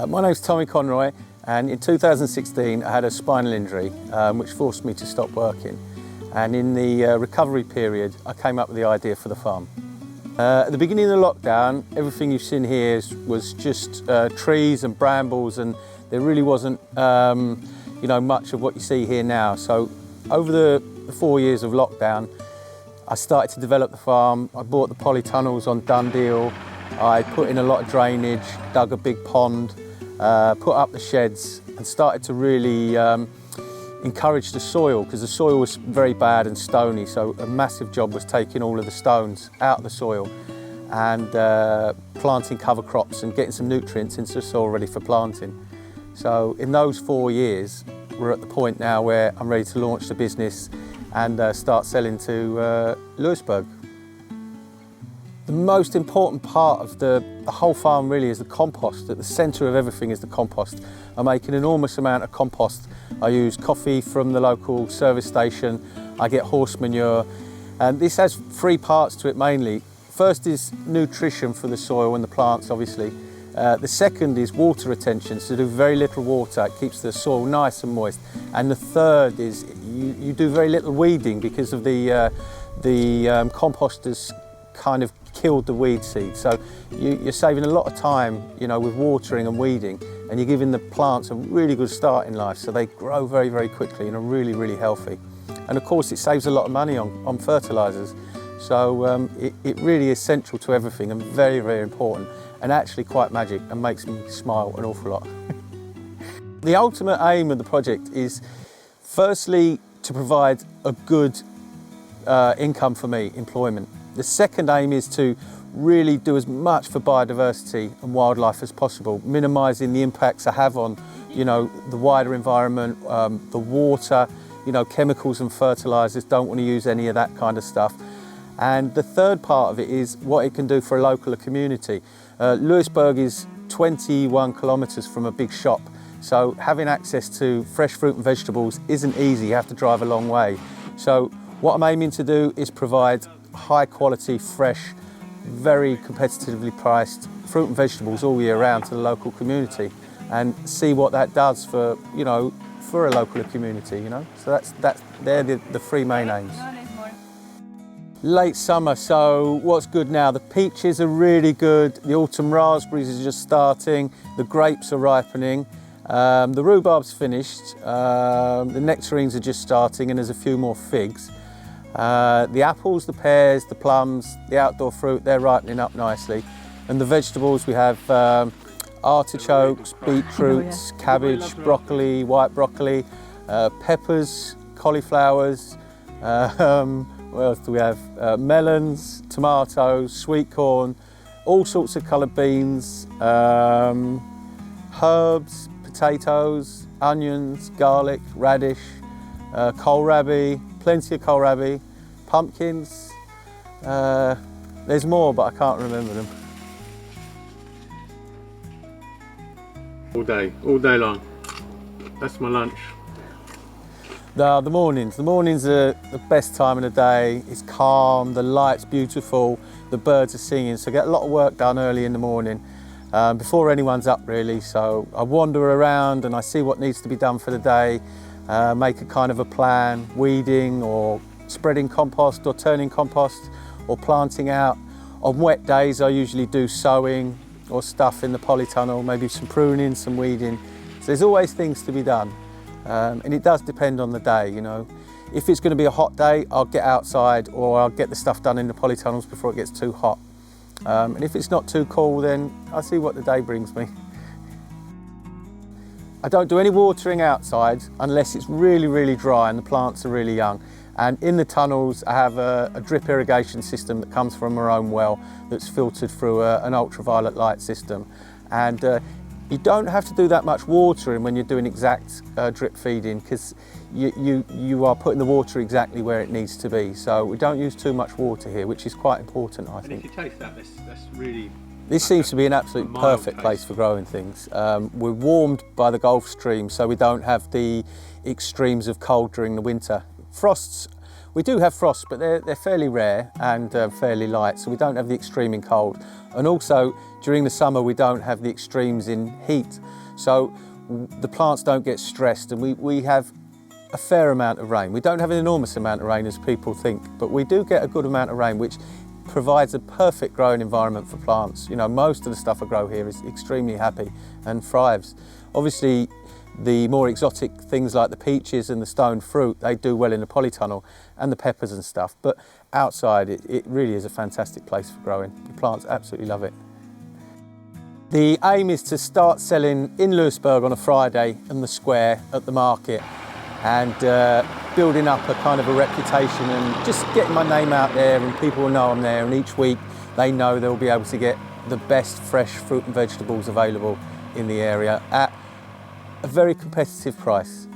My name's Conroy, and in 2016 I had a spinal injury which forced me to stop working, and in the recovery period I came up with the idea for the farm. At the beginning of the lockdown, everything you've seen here was just trees and brambles, and there really wasn't much of what you see here now. So over the 4 years of lockdown I started to develop the farm. I bought the polytunnels on done deal. I put in a lot of drainage, dug a big pond, put up the sheds and started to really encourage the soil, because the soil was very bad and stony, so a massive job was taking all of the stones out of the soil and planting cover crops and getting some nutrients into the soil ready for planting. So in those 4 years we're at the point now where I'm ready to launch the business and start selling to Louisburgh. The most important part of the whole farm really is the compost. At the centre of everything is the compost. I make an enormous amount of compost. I use coffee from the local service station. I get horse manure. And this has 3 parts to it mainly. First is nutrition for the soil and the plants, obviously. The second is water retention, so do very little water. It keeps the soil nice and moist. And the third is you do very little weeding, because of the composters kind of killed the weed seed. So you're saving a lot of time, with watering and weeding, and you're giving the plants a really good start in life, so they grow very, very quickly and are really, really healthy. And of course it saves a lot of money on fertilisers. So it really is central to everything and very, very important, and actually quite magic and makes me smile an awful lot. The ultimate aim of the project is firstly to provide a good income for me, employment. The second aim is to really do as much for biodiversity and wildlife as possible, minimising the impacts I have on, the wider environment, the water, chemicals and fertilisers. Don't want to use any of that kind of stuff. And the third part of it is what it can do for a local community. Louisburgh is 21 kilometres from a big shop, so having access to fresh fruit and vegetables isn't easy. You have to drive a long way. So what I'm aiming to do is provide high quality, fresh, very competitively priced fruit and vegetables all year round to the local community, and see what that does for, for a local community, So they're the 3 main aims. Late summer, so what's good now? The peaches are really good, the autumn raspberries are just starting, the grapes are ripening, the rhubarb's finished, the nectarines are just starting, and there's a few more figs. The apples, the pears, the plums, the outdoor fruit, they're ripening up nicely. And the vegetables, we have artichokes, beetroots, cabbage, broccoli, white broccoli, peppers, cauliflowers, what else do we have? Melons, tomatoes, sweet corn, all sorts of coloured beans, herbs, potatoes, onions, garlic, radish, kohlrabi, plenty of kohlrabi, pumpkins. There's more, but I can't remember them. All day long. That's my lunch. The mornings are the best time of the day. It's calm, the light's beautiful, the birds are singing, so I get a lot of work done early in the morning, before anyone's up really. So I wander around and I see what needs to be done for the day, make a kind of a plan, weeding or spreading compost or turning compost or planting out. On wet days I usually do sowing or stuff in the polytunnel, maybe some pruning, some weeding. So there's always things to be done. And it does depend on the day, If it's going to be a hot day, I'll get outside or I'll get the stuff done in the polytunnels before it gets too hot. And if it's not too cool, then I'll see what the day brings me. I don't do any watering outside unless it's really, really dry and the plants are really young. And in the tunnels, I have a drip irrigation system that comes from our own well that's filtered through an ultraviolet light system. And you don't have to do that much watering when you're doing exact drip feeding, because you are putting the water exactly where it needs to be. So we don't use too much water here, which is quite important, I think. And if you taste that, that's really... This seems to be an absolute perfect place for growing things. We're warmed by the Gulf Stream, so we don't have the extremes of cold during the winter. Frosts We do have frosts, but they're fairly rare and fairly light, so we don't have the extreme in cold. And also, during the summer, we don't have the extremes in heat. So the plants don't get stressed, and we have a fair amount of rain. We don't have an enormous amount of rain as people think, but we do get a good amount of rain, which provides a perfect growing environment for plants. You know, most of the stuff I grow here is extremely happy and thrives. Obviously, the more exotic things like the peaches and the stone fruit, they do well in the polytunnel, and the peppers and stuff, but outside it really is a fantastic place for growing. The plants absolutely love it. The aim is to start selling in Louisburgh on a Friday in the square at the market, and building up a kind of a reputation and just getting my name out there, and people will know I'm there, and each week they know they'll be able to get the best fresh fruit and vegetables available in the area at a very competitive price.